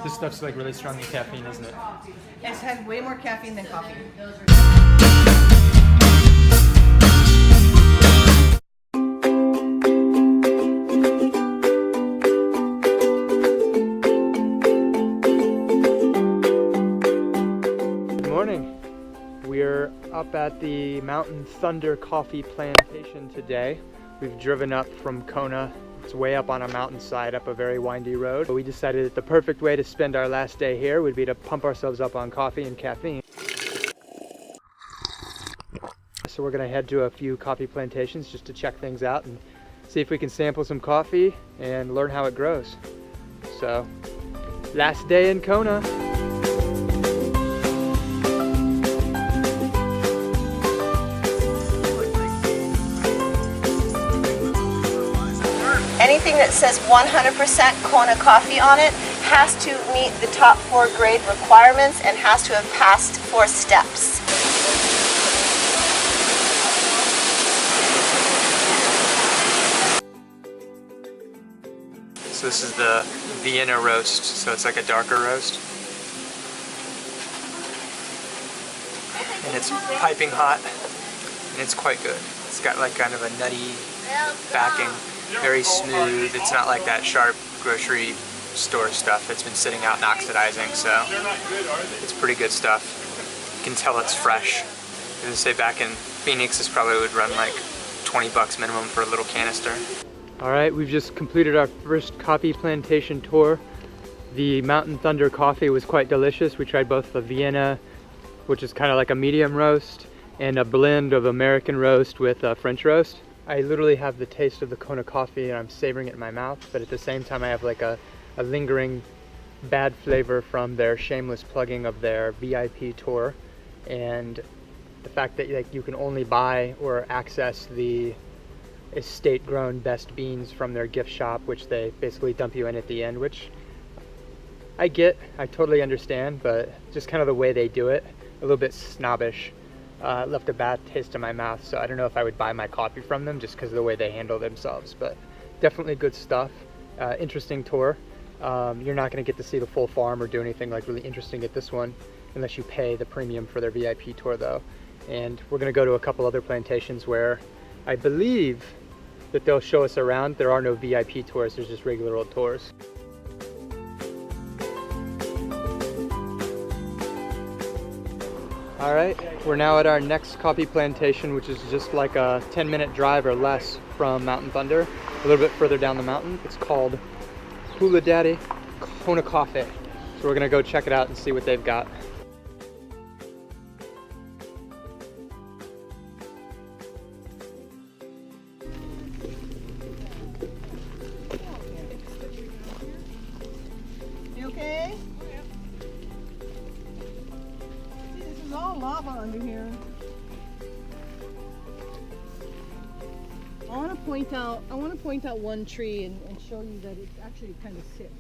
This stuff's like really strong in caffeine, isn't it? It has way more caffeine than coffee. Good morning. We're up at the Mountain Thunder Coffee Plantation today. We've driven up from Kona. It's way up on a mountainside up a very windy road. We decided that the perfect way to spend our last day here would be to pump ourselves up on coffee and caffeine. So we're gonna head to a few coffee plantations just to check things out and see if we can sample some coffee and learn how it grows. So, last day in Kona. Anything that says 100% Kona coffee on it has to meet the top 4 grade requirements and has to have passed 4 steps. So this is the Vienna roast, so it's like a darker roast. And it's piping hot, and it's quite good. It's got like kind of a nutty backing. Very smooth. It's not like that sharp grocery store stuff that's been sitting out and oxidizing, so it's pretty good stuff. You can tell it's fresh. I would say back in Phoenix this probably would run like 20 bucks minimum for a little canister. Alright, we've just completed our first coffee plantation tour. The Mountain Thunder coffee was quite delicious. We tried both the Vienna, which is kind of like a medium roast, and a blend of American roast with French roast. I literally have the taste of the Kona coffee and I'm savoring it in my mouth, but at the same time I have like a lingering bad flavor from their shameless plugging of their VIP tour, and the fact that like you can only buy or access the estate grown best beans from their gift shop, which they basically dump you in at the end, which I totally understand, but just kind of the way they do it, a little bit snobbish. Left a bad taste in my mouth, so I don't know if I would buy my coffee from them just because of the way they handle themselves, but definitely good stuff. Interesting tour. You're not going to get to see the full farm or do anything like really interesting at this one unless you pay the premium for their VIP tour though. And we're going to go to a couple other plantations where I believe that they'll show us around. There are no VIP tours, there's just regular old tours. Alright, we're now at our next coffee plantation, which is just like a 10-minute drive or less from Mountain Thunder, a little bit further down the mountain. It's called Hula Kona Coffee. So we're gonna go check it out and see what they've got. You okay? There's all lava under here. I want to point out one tree and show you that it's actually kind of sick.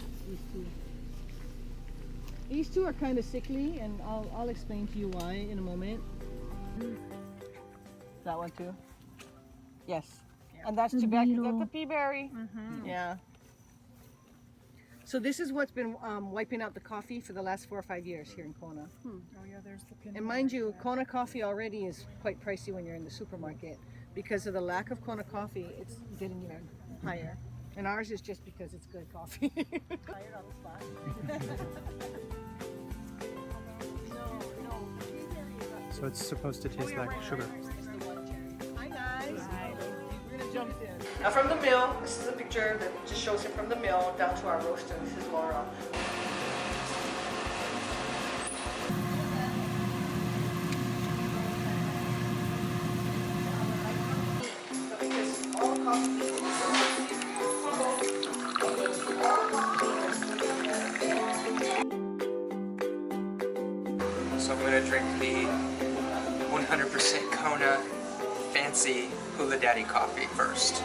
These two are kind of sickly, and I'll explain to you why in a moment. That one too. Yes, yeah. And that's tobacco. That's the pea berry. Mm-hmm. Yeah. So this is what's been wiping out the coffee for the last 4 or 5 years here in Kona. Oh yeah, there's the pin. And mind you, Kona coffee already is quite pricey when you're in the supermarket. Because of the lack of Kona coffee, it's getting even higher. And ours is just because it's good coffee. Higher on the spot. So it's supposed to taste like sugar. Hi guys. Hi. We're gonna jump in. Now from the mill, this is a picture that just shows it from the mill down to our roaster. This is Laura. So I'm going to drink the 100% Kona fancy Hula coffee first.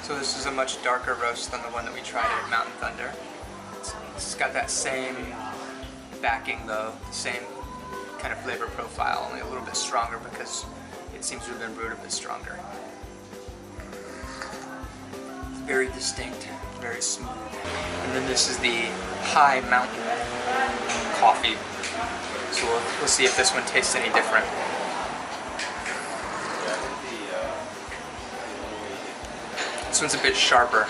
So this is a much darker roast than the one that we tried at Mountain Thunder. It's got that same backing though, the same kind of flavor profile, only a little bit stronger because it seems to have been brewed a bit stronger. Very distinct, very smooth. And then this is the High Mountain coffee. So we'll see if this one tastes any different. This one's a bit sharper,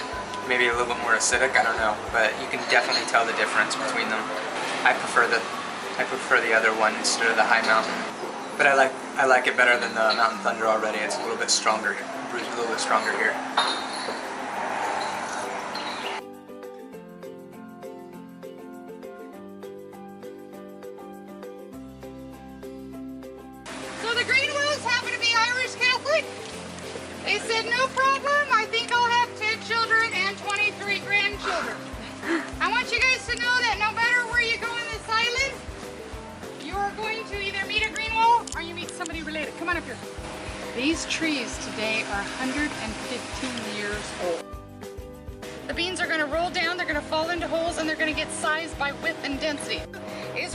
maybe a little bit more acidic, I don't know, but you can definitely tell the difference between them. I prefer the other one instead of the High Mountain, but I like it better than the Mountain Thunder already. It's a little bit stronger, brewed a little bit stronger here. So the Greenwells happen to be Irish Catholic. They said, no problem, I think I'll have 10 children and 23 grandchildren. I want you guys to know that no matter where you go on this island, you are going to either meet a Greenwell or you meet somebody related. Come on up here. These trees today are 115 years old. The beans are going to roll down, they're going to fall into holes, and they're going to get sized by width and density.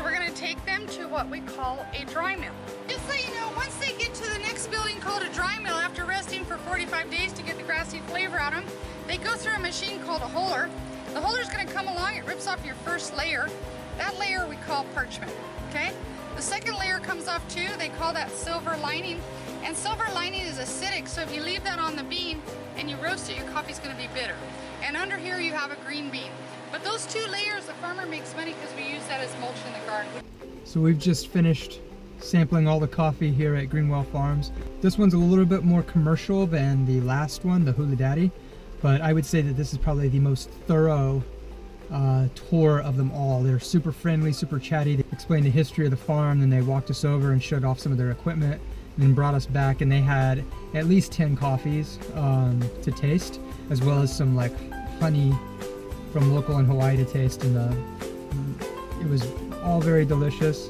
We're going to take them to what we call a dry mill. Just so you know, once they get to the next building called a dry mill, after resting for 45 days to get the grassy flavor out of them, they go through a machine called a huller. The huller's going to come along, it rips off your first layer. That layer we call parchment, okay? The second layer comes off too, they call that silver lining. And silver lining is acidic, so if you leave that on the bean and you roast it, your coffee's going to be bitter. And under here you have a green bean. But those two layers, the farmer makes money because we use that as mulch in the garden. So we've just finished sampling all the coffee here at Greenwell Farms. This one's a little bit more commercial than the last one, the Hula Daddy, but I would say that this is probably the most thorough tour of them all. They're super friendly, super chatty. They explained the history of the farm, then they walked us over and showed off some of their equipment, and then brought us back, and they had at least 10 coffees to taste, as well as some like honey from local in Hawaii to taste, and it was all very delicious.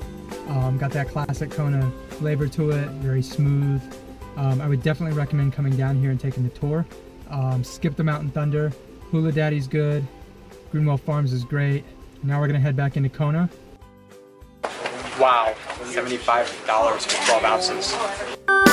Got that classic Kona flavor to it, very smooth. I would definitely recommend coming down here and taking the tour. Skip the Mountain Thunder. Hula Daddy's good. Greenwell Farms is great. Now we're gonna head back into Kona. Wow, $75 for 12 ounces.